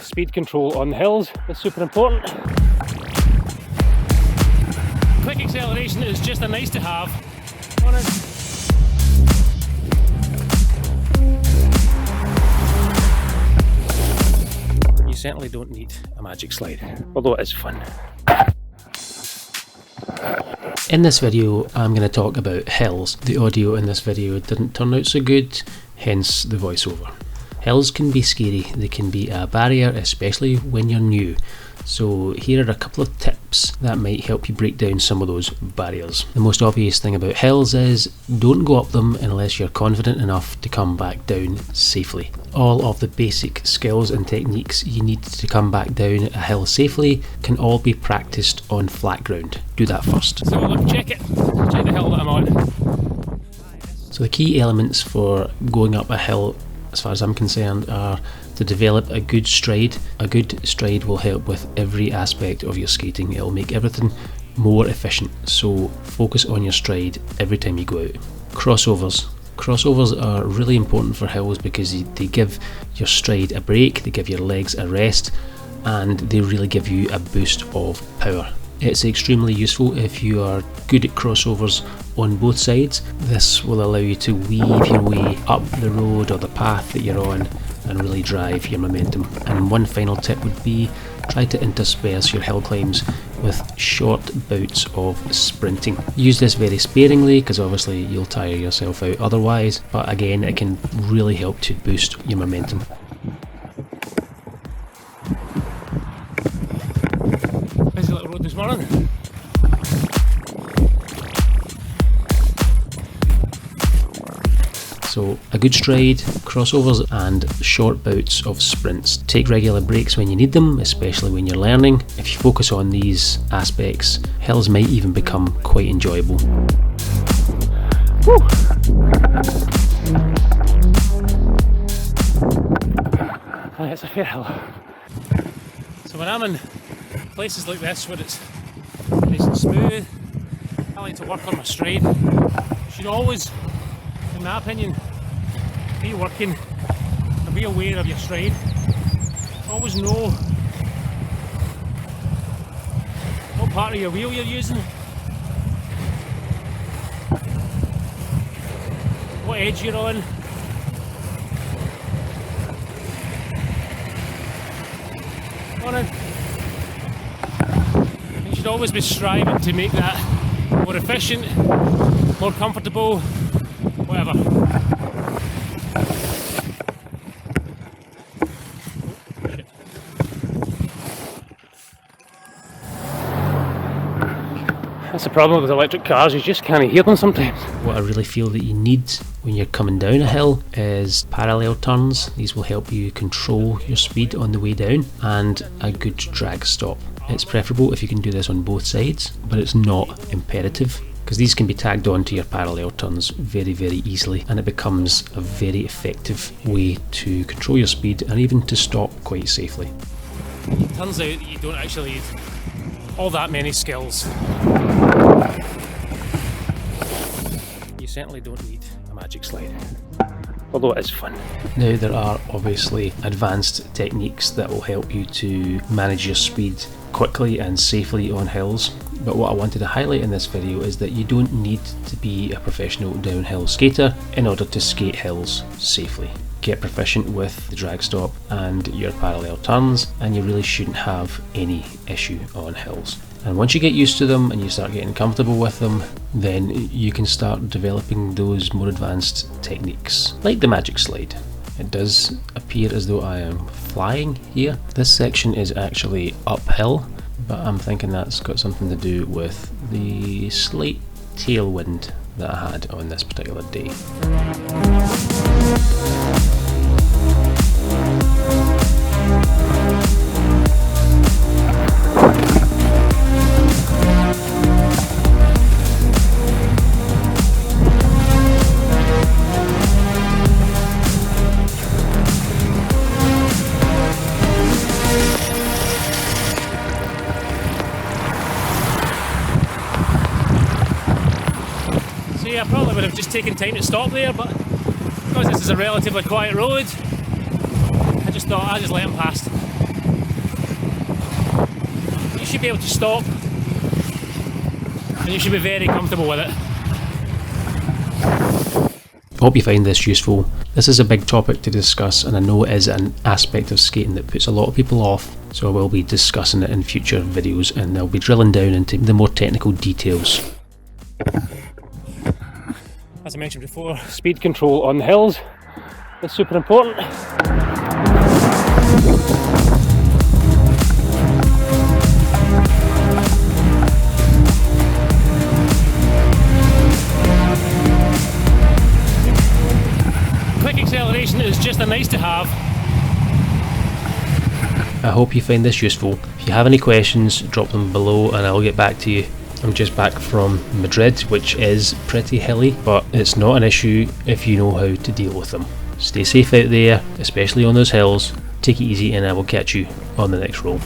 speed control on the hills is super important. Quick acceleration is just a nice to have. You certainly don't need a magic slide, although it is fun. In this video I'm going to talk about hills. The audio in this video didn't turn out so good, hence the voiceover. Hills can be scary, they can be a barrier, especially when you're new. So here are a couple of tips that might help you break down some of those barriers. The most obvious thing about hills is don't go up them unless you're confident enough to come back down safely. All of the basic skills and techniques you need to come back down a hill safely can all be practiced on flat ground. Do that first. So look, check the hill that I'm on. So the key elements for going up a hill, as far as I'm concerned, are to develop a good stride. A good stride will help with every aspect of your skating. It'll make everything more efficient, so focus on your stride every time you go out. Crossovers. Crossovers are really important for hills because they give your stride a break, they give your legs a rest, and they really give you a boost of power. It's extremely useful if you are good at crossovers on both sides. This will allow you to weave your way up the road or the path that you're on and really drive your momentum. And one final tip would be try to intersperse your hill climbs with short bouts of sprinting. Use this very sparingly because obviously you'll tire yourself out otherwise, but again it can really help to boost your momentum. Busy little road this morning. So a good stride, crossovers and short bouts of sprints. Take regular breaks when you need them, especially when you're learning. If you focus on these aspects, hills might even become quite enjoyable. Woo! It's a fair hill. So when I'm in places like this where it's nice and smooth, I like to work on my stride. You should always, in my opinion, be working and be aware of your stride. Always know what part of your wheel you're using, what edge you're on. You should always be striving to make that more efficient, more comfortable, whatever. That's the problem with electric cars, you just can't hear them sometimes. What I really feel that you need when you're coming down a hill is parallel turns. These will help you control your speed on the way down, and a good drag stop. It's preferable if you can do this on both sides, but it's not imperative, because these can be tagged on to your parallel turns very, very easily, and it becomes a very effective way to control your speed and even to stop quite safely. It turns out that you don't actually need all that many skills. You certainly don't need a magic slide, although it is fun. Now there are obviously advanced techniques that will help you to manage your speed quickly and safely on hills, but what I wanted to highlight in this video is that you don't need to be a professional downhill skater in order to skate hills safely. Get proficient with the drag stop and your parallel turns and you really shouldn't have any issue on hills. And once you get used to them and you start getting comfortable with them, then you can start developing those more advanced techniques, like the magic slide. It does appear as though I am flying here. This section is actually uphill, but I'm thinking that's got something to do with the slight tailwind that I had on this particular day. I probably would have just taken time to stop there, but because this is a relatively quiet road, I just thought I'd just let him past. should be able to stop, and you should be very comfortable with it. Hope you find this useful. This is a big topic to discuss, and I know it is an aspect of skating that puts a lot of people off, so I will be discussing it in future videos, and I'll be drilling down into the more technical details. As I mentioned before, speed control on the hills is super important. Quick acceleration is just a nice to have. I hope you find this useful. If you have any questions, drop them below and I'll get back to you. I'm just back from Madrid, which is pretty hilly, but it's not an issue if you know how to deal with them. Stay safe out there, especially on those hills. Take it easy and I will catch you on the next roll.